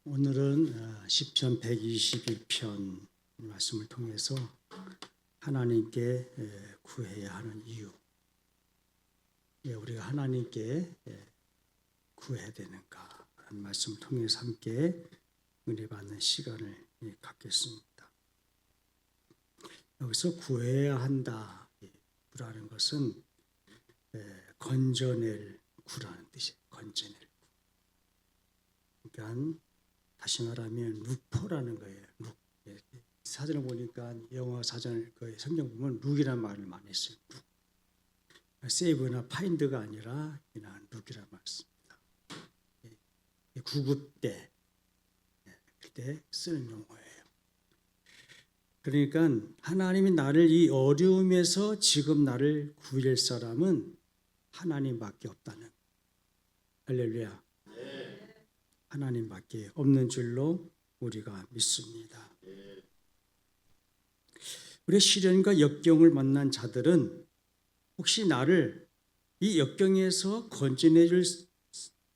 오늘은 시편 121편 말씀을 통해서 하나님께 구해야 하는 이유, 우리가 하나님께 구해야 되는가 하는 말씀을 통해서 함께 은혜 받는 시간을 갖겠습니다. 여기서 구해야 한다 구라는 것은 건져낼 구라는 뜻이에요. 건져낼 구. 그러니까 다시 말하면 룩포라는 거예요. 룩. 사전을 보니까 영어 사전 성경 보면 룩이라는 말을 많이 써요. 룩. 세이브나 파인드가 아니라 그냥 룩이라는 말을 씁니다. 구급 때 그때 쓰는 용어예요. 그러니까 하나님이 나를 이 어려움에서 지금 나를 구할 사람은 하나님밖에 없다는. 할렐루야. 하나님밖에 없는 줄로 우리가 믿습니다. 우리 시련과 역경을 만난 자들은 혹시 나를 이 역경에서 건져내줄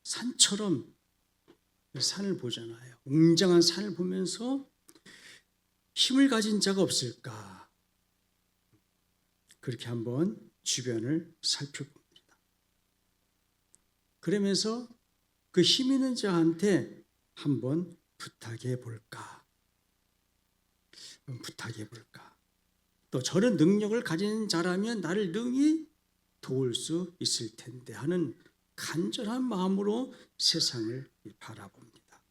산처럼 산을 보잖아요. 웅장한 산을 보면서 힘을 가진 자가 없을까? 그렇게 한번 주변을 살펴봅니다. 그러면서 그 힘 있는 자한테 한번 부탁해 볼까? 또 저런 능력을 가진 자라면 나를 능히 도울 수 있을 텐데 하는 간절한 마음으로 세상을 바라봅니다.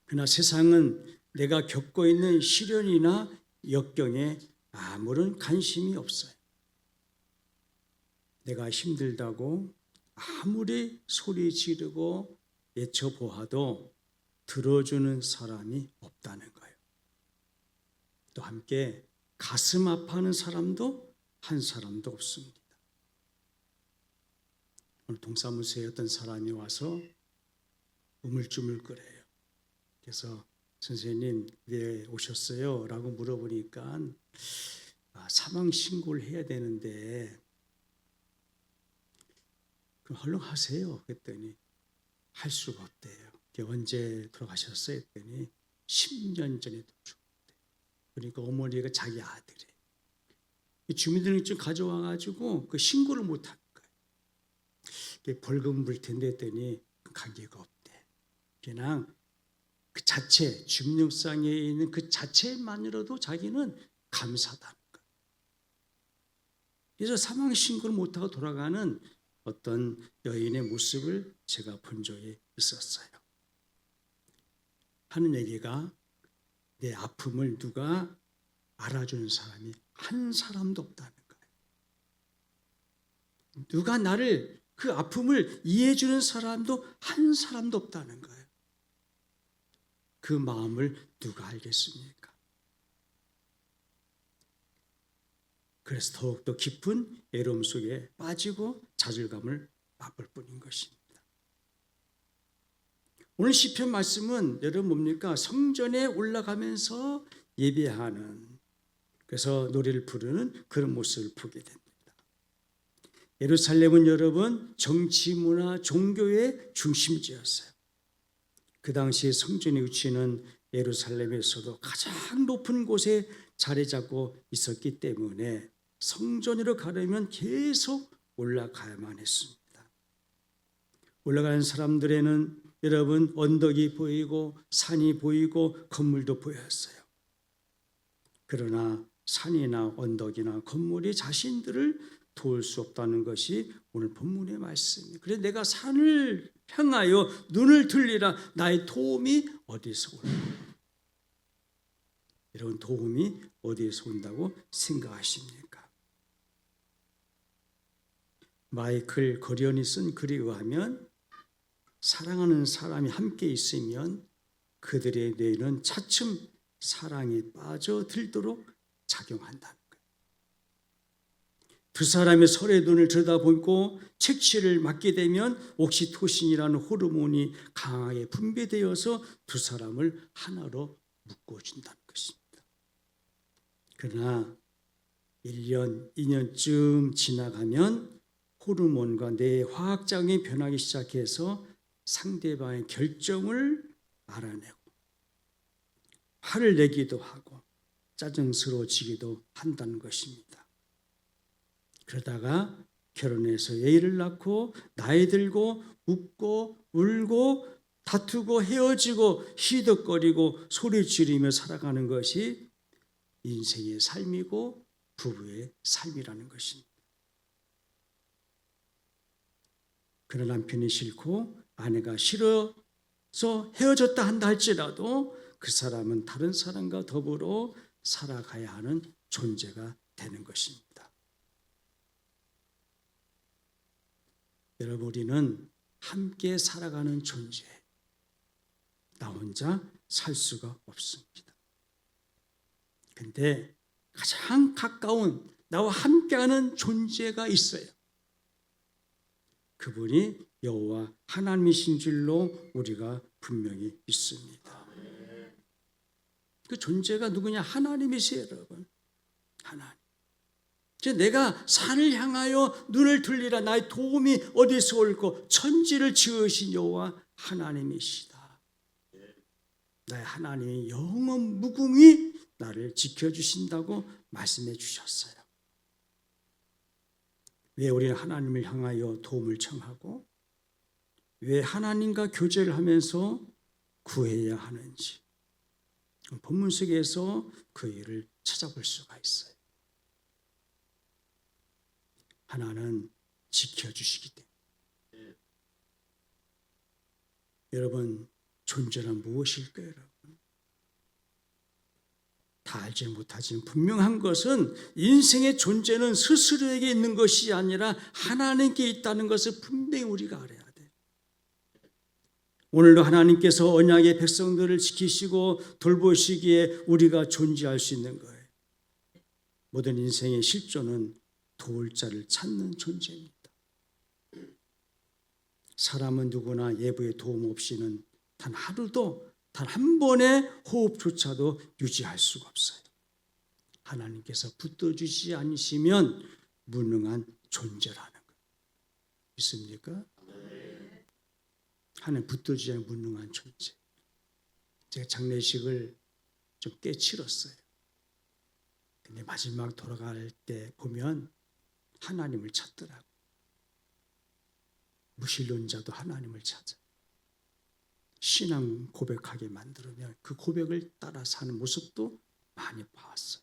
그러나 세상은 내가 겪고 있는 시련이나 역경에 아무런 관심이 없어요. 내가 힘들다고 아무리 소리 지르고 외쳐보아도 들어주는 사람이 없다는 거예요. 또 함께 가슴 아파하는 사람도 한 사람도 없습니다. 오늘 동사무소에 어떤 사람이 와서 우물쭈물거려요. 그래서 선생님 왜 오셨어요? 라고 물어보니까 사망 신고를 해야 되는데 그럼 얼른 하세요. 그랬더니 할 수가 없대요. 언제 돌아가셨어요? 했더니 10년 전에 죽었대요. 그러니까 어머니가 자기 아들이 주민등록증 가져와가지고 그 신고를 못한 거예요. 벌금 물 텐데 했더니 관계가 없대. 그냥 그 자체, 주민등록상에 있는 그 자체만으로도 자기는 감사하다는 거예요. 그래서 사망 신고를 못하고 돌아가는 어떤 여인의 모습을 제가 본 적이 있었어요. 하는 얘기가 내 아픔을 누가 알아주는 사람이 한 사람도 없다는 거예요. 누가 나를 그 아픔을 이해해 주는 사람도 한 사람도 없다는 거예요. 그 마음을 누가 알겠습니까? 그래서 더욱더 깊은 애로움 속에 빠지고 좌절감을 맛볼 뿐인 것입니다. 오늘 시편 말씀은 여러분 뭡니까? 성전에 올라가면서 예배하는, 그래서 노래를 부르는 그런 모습을 보게 됩니다. 예루살렘은 여러분 정치, 문화, 종교의 중심지였어요. 그 당시에 성전의 위치는 예루살렘에서도 가장 높은 곳에 자리 잡고 있었기 때문에 성전으로 가려면 계속 올라가야만 했습니다. 올라가는 사람들에는 여러분 언덕이 보이고 산이 보이고 건물도 보였어요. 그러나 산이나 언덕이나 건물이 자신들을 도울 수 없다는 것이 오늘 본문의 말씀입니다. 그래서 내가 산을 향하여 눈을 들리라. 나의 도움이 어디서 올까? 이런 도움이 어디에서 온다고 생각하십니까? 마이클 거리언이 쓴 글에 의하면 사랑하는 사람이 함께 있으면 그들의 뇌는 차츰 사랑에 빠져들도록 작용한다는 거예요. 두 사람의 서로의 눈을 들여다보고 착취를 맡게 되면 옥시토신이라는 호르몬이 강하게 분비되어서 두 사람을 하나로 묶어준다는 것입니다. 그러나 1년, 2년쯤 지나가면 호르몬과 뇌의 화학작용이 변하기 시작해서 상대방의 결정을 알아내고 화를 내기도 하고 짜증스러워지기도 한다는 것입니다. 그러다가 결혼해서 애를 낳고 나이 들고 웃고 울고 다투고 헤어지고 희덕거리고 소리 지르며 살아가는 것이 인생의 삶이고 부부의 삶이라는 것입니다. 그런 남편이 싫고 아내가 싫어서 헤어졌다 한다 할지라도 그 사람은 다른 사람과 더불어 살아가야 하는 존재가 되는 것입니다. 여러분, 우리는 함께 살아가는 존재, 나 혼자 살 수가 없습니다. 근데 가장 가까운 나와 함께하는 존재가 있어요. 그분이 여호와 하나님이신 줄로 우리가 분명히 믿습니다. 그 존재가 누구냐? 하나님이세요, 여러분. 하나님. 내가 산을 향하여 눈을 들리라. 나의 도움이 어디서 올고 천지를 지으신 여호와 하나님이시다. 나의 하나님이 영원 무궁히 나를 지켜주신다고 말씀해 주셨어요. 왜 우리는 하나님을 향하여 도움을 청하고 왜 하나님과 교제를 하면서 구해야 하는지 본문 속에서 그 일을 찾아볼 수가 있어요. 하나는 지켜주시기 때문에. 여러분, 존재란 무엇일까요? 여러분? 다 알지 못하지만 분명한 것은 인생의 존재는 스스로에게 있는 것이 아니라 하나님께 있다는 것을 분명히 우리가 알아야 돼요. 오늘도 하나님께서 언약의 백성들을 지키시고 돌보시기에 우리가 존재할 수 있는 거예요. 모든 인생의 실존은 도울 자를 찾는 존재입니다. 사람은 누구나 예부의 도움 없이는 단 하루도 단 한 번의 호흡조차도 유지할 수가 없어요. 하나님께서 붙들어주지 않으시면 무능한 존재라는 것. 믿습니까? 하나님 붙들어주지 않은 무능한 존재. 제가 장례식을 좀 꽤 치렀어요. 근데 마지막 돌아갈 때 보면 하나님을 찾더라고요. 무신론자도 하나님을 찾아. 신앙 고백하게 만들면 그 고백을 따라 사는 모습도 많이 봤어요.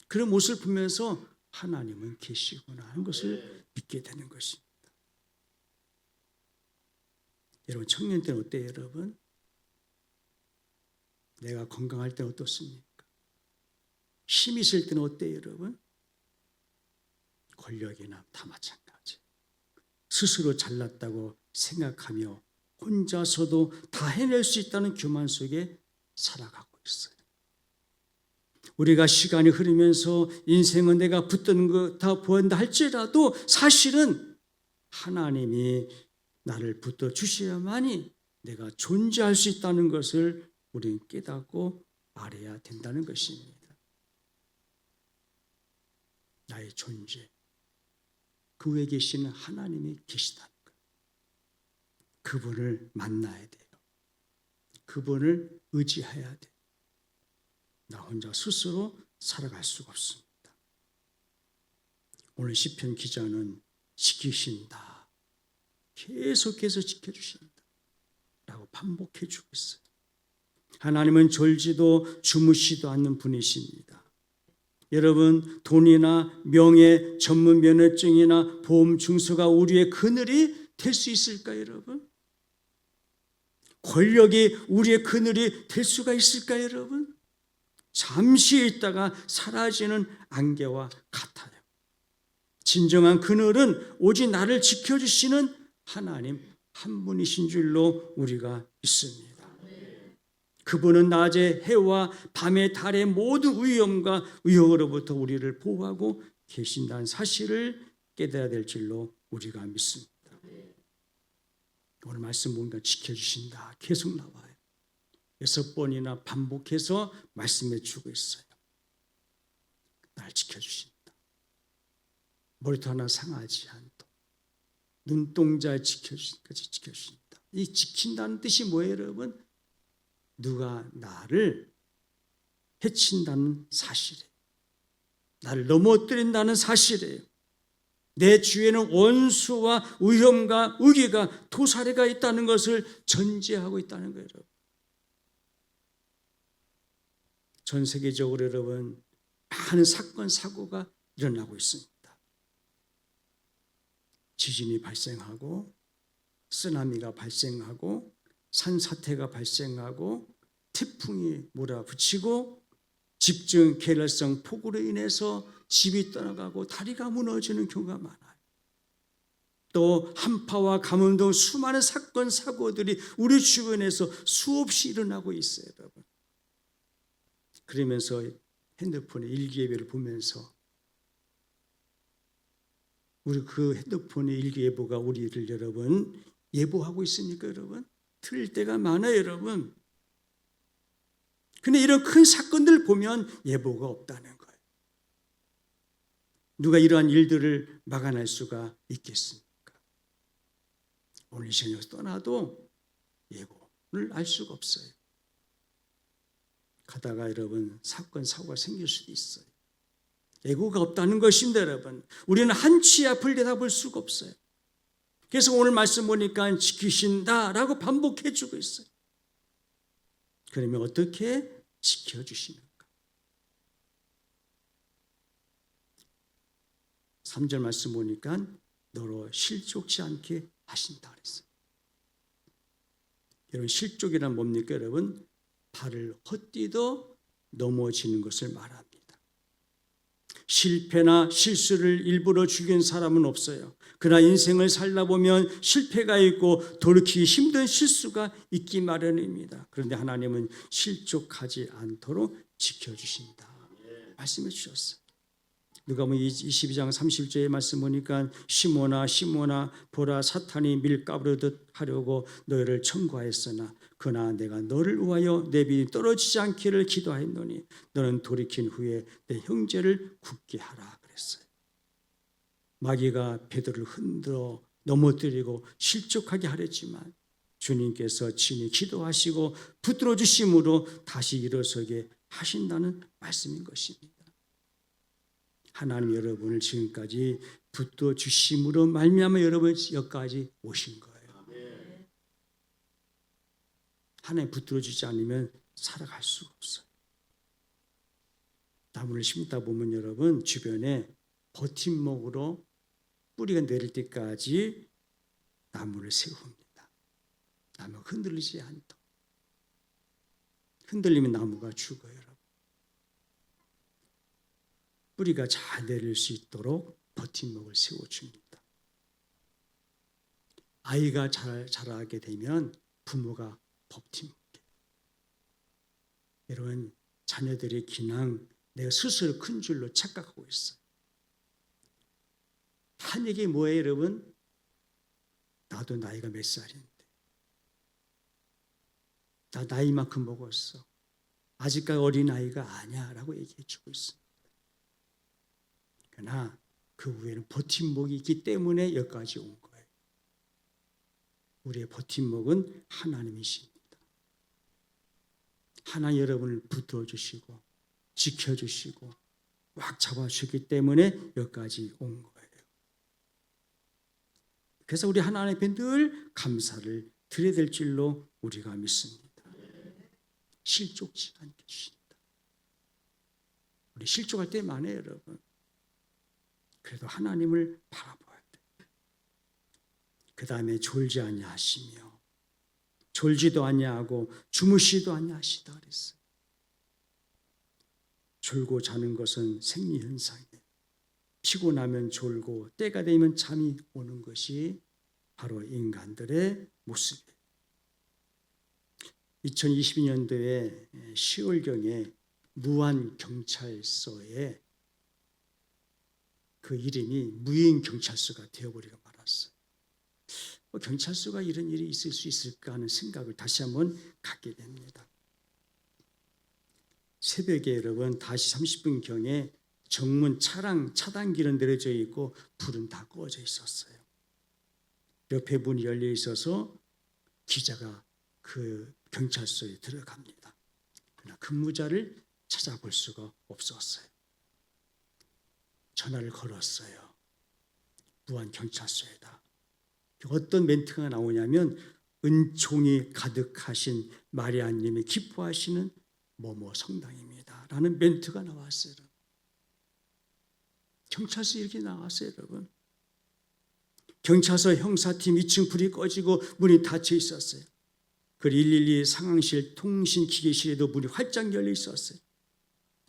그런 모습을 보면서 하나님은 계시구나 하는 것을 믿게 되는 것입니다. 여러분, 청년 때는 어때요, 여러분? 내가 건강할 때는 어떻습니까? 힘이 있을 때는 어때요, 여러분? 권력이나 다 마찬가지. 스스로 잘났다고 생각하며 혼자서도 다 해낼 수 있다는 교만 속에 살아가고 있어요. 우리가 시간이 흐르면서 인생은 내가 붙드는 거 다 보인다 할지라도 사실은 하나님이 나를 붙들어 주셔야만이 내가 존재할 수 있다는 것을 우리는 깨닫고 알아야 된다는 것입니다. 나의 존재, 그 위에 계시는 하나님이 계시다는 것. 그분을 만나야 돼요. 그분을 의지해야 돼요. 나 혼자 스스로 살아갈 수가 없습니다. 오늘 시편 기자는 지키신다. 계속해서 지켜주신다. 라고 반복해 주고 있어요. 하나님은 졸지도 주무시도 않는 분이십니다. 여러분, 돈이나 명예, 전문 면허증이나 보험 증서가 우리의 그늘이 될 수 있을까요, 여러분? 권력이 우리의 그늘이 될 수가 있을까요, 여러분? 잠시 있다가 사라지는 안개와 같아요. 진정한 그늘은 오직 나를 지켜주시는 하나님 한 분이신 줄로 우리가 믿습니다. 그분은 낮에 해와 밤에 달의 모든 위험과 위협으로부터 우리를 보호하고 계신다는 사실을 깨달아야 될 줄로 우리가 믿습니다. 오늘 말씀 보니까 지켜주신다 계속 나와요. 6번이나 반복해서 말씀해 주고 있어요. 날 지켜주신다. 머리도 하나 상하지 않도록, 눈동자 지켜주신까지 지켜주신다. 이 지킨다는 뜻이 뭐예요, 여러분? 누가 나를 해친다는 사실이에요. 나를 넘어뜨린다는 사실이에요. 내 주위에는 원수와 위험과 위기가 도사리가 있다는 것을 전제하고 있다는 거예요, 여러분. 전 세계적으로 여러분 많은 사건 사고가 일어나고 있습니다. 지진이 발생하고 쓰나미가 발생하고 산사태가 발생하고 태풍이 몰아붙이고 집중 계열성 폭우로 인해서 집이 떠나가고 다리가 무너지는 경우가 많아요. 또 한파와 가뭄 등 수많은 사건 사고들이 우리 주변에서 수없이 일어나고 있어요, 여러분. 그러면서 핸드폰에 일기예보를 보면서 우리 그 핸드폰의 일기예보가 우리를 여러분 예보하고 있으니까 여러분 틀릴 때가 많아요, 여러분. 근데 이런 큰 사건들 보면 예보가 없다는 거예요. 누가 이러한 일들을 막아낼 수가 있겠습니까? 오늘 이 시간에서 떠나도 예고를 알 수가 없어요. 가다가 여러분 사건 사고가 생길 수도 있어요. 예고가 없다는 것입니다, 여러분. 우리는 한치 앞을 내다볼 수가 없어요. 그래서 오늘 말씀 보니까 지키신다라고 반복해 주고 있어요. 그러면 어떻게 지켜주시는가? 3절 말씀 보니까 너로 실족치 않게 하신다 그랬어요. 여러분 실족이란 뭡니까, 여러분? 발을 헛디뎌 넘어지는 것을 말합니다. 실패나 실수를 일부러 죽인 사람은 없어요. 그러나 인생을 살다 보면 실패가 있고 돌이키기 힘든 실수가 있기 마련입니다. 그런데 하나님은 실족하지 않도록 지켜주신다 말씀해 주셨어요. 누가복음 22장 30절의 말씀 보니까 시몬아 보라 사탄이 밀가부르듯 하려고 너희를 청구하였으나 그러나 내가 너를 위하여 내 빛이 떨어지지 않기를 기도하였노니 너는 돌이킨 후에 내 형제를 굳게 하라 그랬어요. 마귀가 베드로를 흔들어 넘어뜨리고 실족하게 하랬지만 주님께서 친히 기도하시고 붙들어 주심으로 다시 일어서게 하신다는 말씀인 것입니다. 하나님 여러분을 지금까지 붙들어 주심으로 말미암아 여러분 여기까지 오신 거예요. 하나님 붙들어 주지 않으면 살아갈 수가 없어요. 나무를 심다 보면 여러분 주변에 버팀목으로 뿌리가 내릴 때까지 나무를 세웁니다. 나무가 흔들리지 않도록. 흔들리면 나무가 죽어요, 여러분. 뿌리가 잘 내릴 수 있도록 버팀목을 세워줍니다. 아이가 자라게 되면 부모가 버팀목이에요. 여러분 자녀들이 그냥 내가 스스로 큰 줄로 착각하고 있어요. 한 얘기 뭐예요, 여러분? 나도 나이가 몇 살인데 나 나이만큼 먹었어. 아직까지 어린아이가 아니야 라고 얘기해 주고 있습니다. 그러나 그 위에는 버팀목이 있기 때문에 여기까지 온 거예요. 우리의 버팀목은 하나님이십니다. 하나님 여러분을 붙들어주시고 지켜주시고 꽉 잡아주셨기 때문에 여기까지 온 거예요. 그래서 우리 하나님 앞에 늘 감사를 드려야 될 줄로 우리가 믿습니다. 실족지 않게 주신다. 우리 실족할 때 많아요, 여러분. 그래도 하나님을 바라봐야 돼요. 그 다음에 졸지 아니하시며 졸지도 아니하고 주무시도 아니하시다 그랬어요. 졸고 자는 것은 생리현상이에요. 피곤하면 졸고 때가 되면 잠이 오는 것이 바로 인간들의 모습이에요. 2022년도에 10월경에 무안경찰서에 그 이름이 무인경찰서가 되어버리고 말았어요. 경찰서가 이런 일이 있을 수 있을까 하는 생각을 다시 한번 갖게 됩니다. 새벽에 여러분 5시 30분경에 정문 차량 차단기는 내려져 있고 불은 다 꺼져 있었어요. 옆에 문이 열려 있어서 기자가 그 경찰서에 들어갑니다. 그러나 근무자를 찾아볼 수가 없었어요. 전화를 걸었어요. 무안 경찰서에다. 어떤 멘트가 나오냐면 은총이 가득하신 마리아님이 기뻐하시는 뭐뭐 성당입니다 라는 멘트가 나왔어요. 경찰서 이렇게 나왔어요. 여러분, 경찰서 형사팀 2층 불이 꺼지고 문이 닫혀 있었어요. 그 112 상황실 통신기계실에도 문이 활짝 열려 있었어요.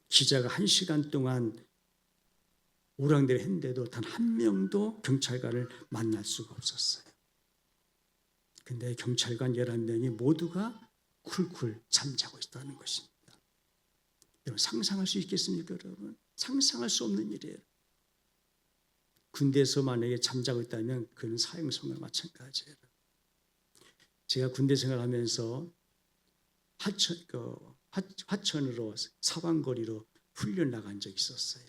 기자가 1시간 동안 오랑대를 했는데도 단 한 명도 경찰관을 만날 수가 없었어요. 근데 경찰관 11명이 모두가 쿨쿨 잠자고 있다는 것입니다. 여러분, 상상할 수 있겠습니까? 여러분, 상상할 수 없는 일이에요. 군대에서 만약에 잠자고 있다면 그는 사형선고와 마찬가지예요. 제가 군대 생활하면서 화천으로 사방거리로 훈련 나간 적이 있었어요.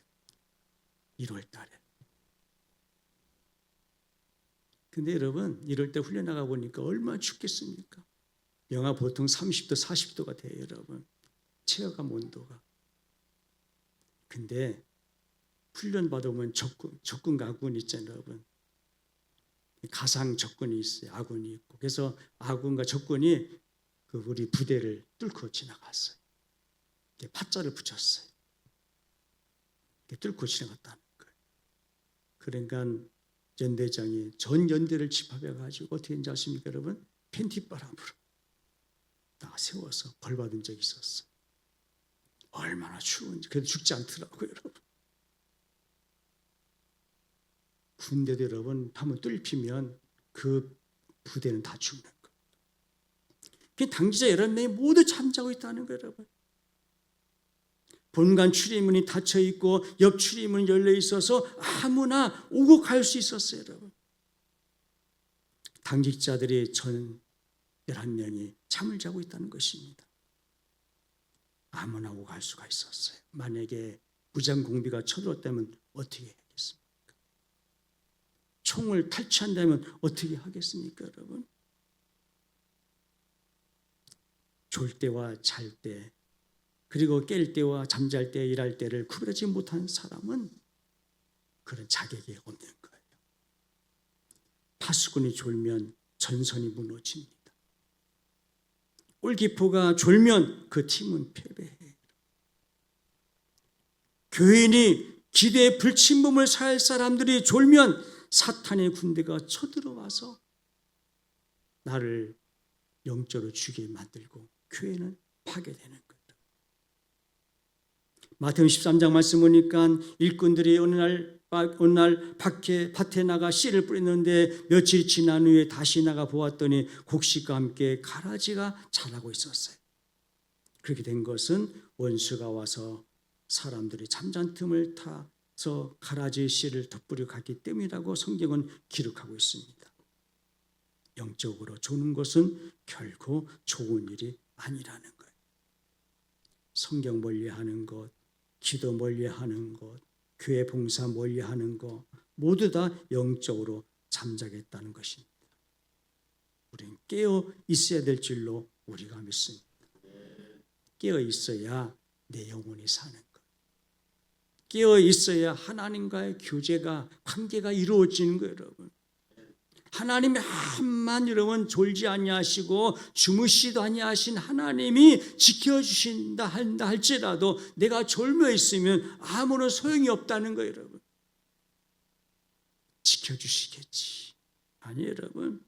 1월 달에. 근데 여러분, 이럴 때 훈련 나가 보니까 얼마나 춥겠습니까? 영하 보통 30도, 40도가 돼요, 여러분. 체감 온도가. 근데 훈련 받아보면 적군과 아군 있잖아요, 여러분. 가상 적군이 있어요, 아군이 있고. 그래서 아군과 적군이 그 우리 부대를 뚫고 지나갔어요. 파자를 붙였어요. 뚫고 지나갔다는 거예요. 그러니까 연대장이 전 연대를 집합해가지고 어떻게 했는지 아십니까, 여러분? 팬티바람으로 딱 세워서 벌 받은 적이 있었어요. 얼마나 추운지. 그래도 죽지 않더라고요, 여러분. 군대도 여러분 한번 뚫히면 그 부대는 다 죽는 거예요. 그 당지자 11명이 모두 잠자고 있다는 거예요, 여러분. 본관 출입문이 닫혀 있고 옆 출입문이 열려 있어서 아무나 오고 갈 수 있었어요, 여러분. 당직자들이 전 11명이 잠을 자고 있다는 것입니다. 아무나 오고 갈 수가 있었어요. 만약에 무장공비가 쳐들었다면 어떻게 하겠습니까? 총을 탈취한다면 어떻게 하겠습니까, 여러분? 졸 때와 잘 때, 그리고 깰 때와 잠잘 때, 일할 때를 구별하지 못한 사람은 그런 자격이 없는 거예요. 파수꾼이 졸면 전선이 무너집니다. 골키퍼가 졸면 그 팀은 패배해요. 교인이 기대의 불침범을 살 사람들이 졸면 사탄의 군대가 쳐들어와서 나를 영적으로 죽게 만들고 교회는 파괴되는 거예요. 마태복음 13장 말씀 보니까 일꾼들이 어느 날 밭에 나가 씨를 뿌렸는데 며칠 지난 후에 다시 나가 보았더니 곡식과 함께 가라지가 자라고 있었어요. 그렇게 된 것은 원수가 와서 사람들이 잠잔 틈을 타서 가라지 씨를 덧뿌려 갔기 때문이라고 성경은 기록하고 있습니다. 영적으로 조는 것은 결코 좋은 일이 아니라는 거예요. 성경 멀리하는 것, 기도 멀리하는 것, 교회 봉사 멀리하는 것 모두 다 영적으로 잠자겠다는 것입니다. 우리는 깨어 있어야 될 줄로 우리가 믿습니다. 깨어 있어야 내 영혼이 사는 것. 깨어 있어야 하나님과의 교제가, 관계가 이루어지는 거예요, 여러분. 하나님이 한만 여러분 졸지 아니하시고 주무시도 아니하신 하나님이 지켜주신다 한다 할지라도 내가 졸며 있으면 아무런 소용이 없다는 거예요, 여러분. 지켜주시겠지. 아니, 여러분.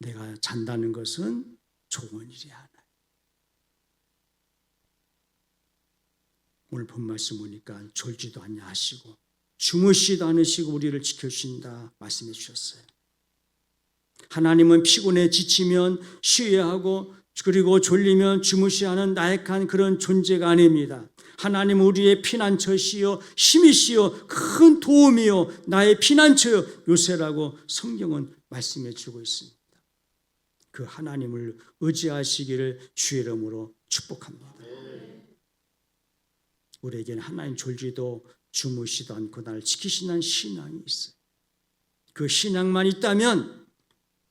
내가 잔다는 것은 좋은 일이 아니에요. 오늘 본 말씀 보니까 졸지도 아니하시고 주무시도 않으시고 우리를 지켜주신다 말씀해 주셨어요. 하나님은 피곤해 지치면 쉬어야 하고 그리고 졸리면 주무셔야 하는 나약한 그런 존재가 아닙니다. 하나님은 우리의 피난처시요 힘이시요 큰 도움이요 나의 피난처요 요새라고 성경은 말씀해 주고 있습니다. 그 하나님을 의지하시기를 주의 이름으로 축복합니다. 우리에게는 하나님 졸지도 주무시도 않고 나를 지키신다는 신앙이 있어요. 그 신앙만 있다면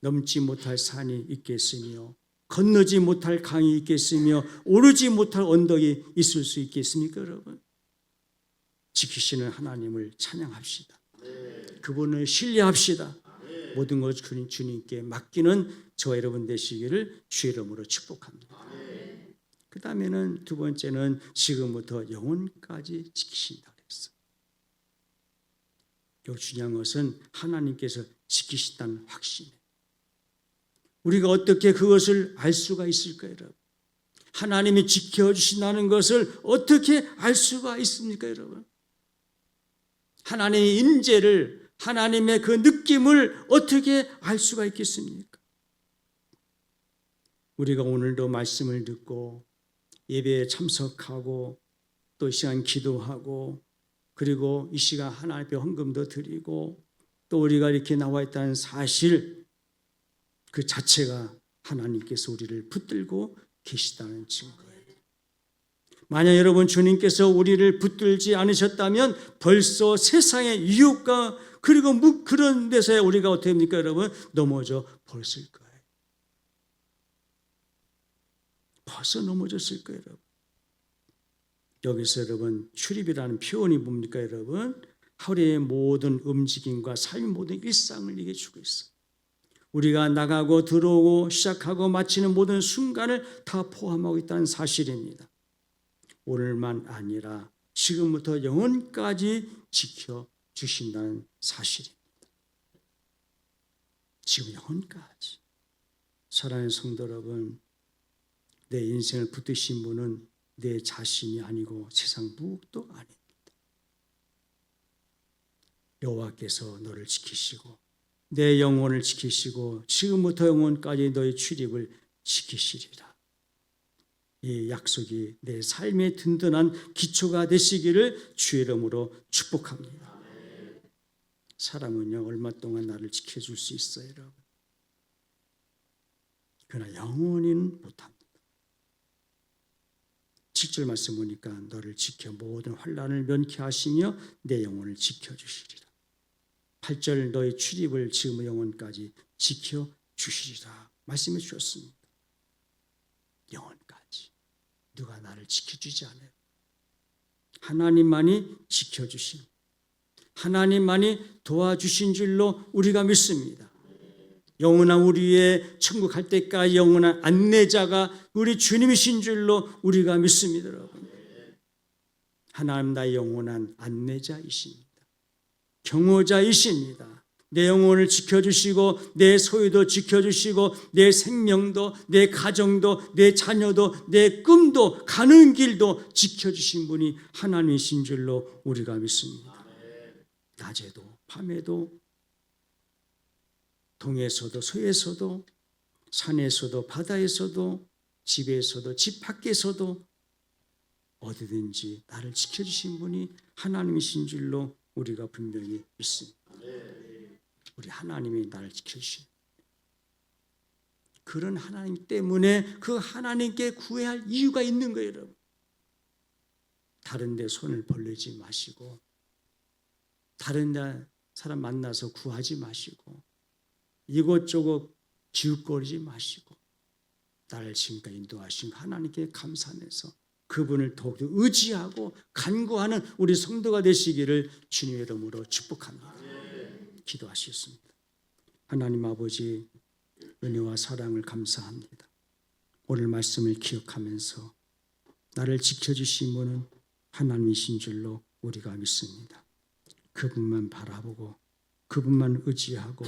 넘지 못할 산이 있겠으며 건너지 못할 강이 있겠으며 오르지 못할 언덕이 있을 수 있겠습니까, 여러분? 지키시는 하나님을 찬양합시다. 그분을 신뢰합시다. 모든 것을 주님께 맡기는 저와 여러분 되시기를 주의 이름으로 축복합니다. 그 다음에는 두 번째는 지금부터 영원까지 지키신다 그랬어요. 요 중요한 것은 하나님께서 지키신다는 확신이에요. 우리가 어떻게 그것을 알 수가 있을까요, 여러분? 하나님이 지켜주신다는 것을 어떻게 알 수가 있습니까, 여러분? 하나님의 임재를, 하나님의 그 느낌을 어떻게 알 수가 있겠습니까? 우리가 오늘도 말씀을 듣고 예배에 참석하고 또 이 시간 기도하고 그리고 이 시간 하나님 앞에 헌금도 드리고 또 우리가 이렇게 나와 있다는 사실 그 자체가 하나님께서 우리를 붙들고 계시다는 증거예요. 만약 여러분 주님께서 우리를 붙들지 않으셨다면 벌써 세상의 유혹과 그리고 그런 데서 우리가 어떻게 합니까, 여러분? 넘어져 버렸을 거예요. 벌써 넘어졌을 거예요, 여러분. 여기서 여러분 출입이라는 표현이 뭡니까, 여러분? 하루의 모든 움직임과 삶의 모든 일상을 얘기해 주고 있어요. 우리가 나가고 들어오고 시작하고 마치는 모든 순간을 다 포함하고 있다는 사실입니다. 오늘만 아니라 지금부터 영원까지 지켜주신다는 사실입니다. 지금 영원까지. 사랑하는 성도 여러분, 내 인생을 붙드신 분은 내 자신이 아니고 세상 무엇도 아닙니다. 여호와께서 너를 지키시고 내 영혼을 지키시고 지금부터 영원까지 너의 출입을 지키시리라. 이 약속이 내 삶의 든든한 기초가 되시기를 주의 이름으로 축복합니다. 사람은요 얼마 동안 나를 지켜줄 수 있어요, 여러분. 그러나 영원히는 못합니다. 7절 말씀 보니까 너를 지켜 모든 환난을 면케 하시며 내 영혼을 지켜주시리라. 8절 너의 출입을 지금 영원까지 지켜주시리라 말씀해 주셨습니다. 영원까지. 누가 나를 지켜주지 않아요. 하나님만이 지켜주신, 하나님만이 도와주신 줄로 우리가 믿습니다. 영원한 우리의 천국 갈 때까지 영원한 안내자가 우리 주님이신 줄로 우리가 믿습니다, 여러분. 하나님 나의 영원한 안내자이십니다. 경호자이십니다. 내 영혼을 지켜주시고 내 소유도 지켜주시고 내 생명도 내 가정도 내 자녀도 내 꿈도 가는 길도 지켜주신 분이 하나님이신 줄로 우리가 믿습니다. 낮에도 밤에도 동에서도 서에서도 산에서도 바다에서도 집에서도 집 밖에서도 어디든지 나를 지켜주신 분이 하나님이신 줄로 우리가 분명히 믿습니다. 우리 하나님이 나를 지켜주신 그런 하나님 때문에 그 하나님께 구해야 할 이유가 있는 거예요, 여러분. 다른 데 손을 벌리지 마시고 다른 데 사람 만나서 구하지 마시고 이것저것 기웃거리지 마시고 나를 지금까지 인도하신 하나님께 감사하면서 그분을 더욱더 의지하고 간구하는 우리 성도가 되시기를 주님의 이름으로 축복합니다. 기도하시겠습니다. 하나님 아버지 은혜와 사랑을 감사합니다. 오늘 말씀을 기억하면서 나를 지켜주신 분은 하나님이신 줄로 우리가 믿습니다. 그분만 바라보고 그분만 의지하고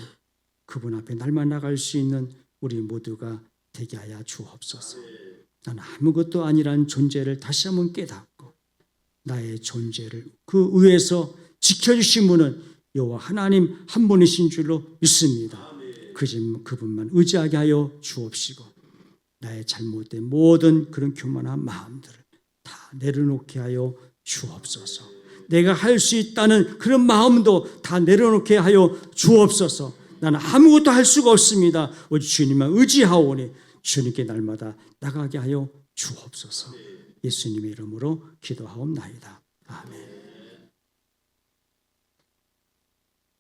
그분 앞에 날만 나갈 수 있는 우리 모두가 되게 하여 주옵소서. 나는 아무것도 아니라는 존재를 다시 한번 깨닫고 나의 존재를 그 위에서 지켜주신 분은 여호와 하나님 한 분이신 줄로 믿습니다. 그분만 의지하게 하여 주옵시고 나의 잘못된 모든 그런 교만한 마음들을 다 내려놓게 하여 주옵소서. 내가 할 수 있다는 그런 마음도 다 내려놓게 하여 주옵소서. 나는 아무것도 할 수가 없습니다. 오직 주님만 의지하오니 주님께 날마다 나가게 하여 주옵소서. 예수님의 이름으로 기도하옵나이다. 아멘.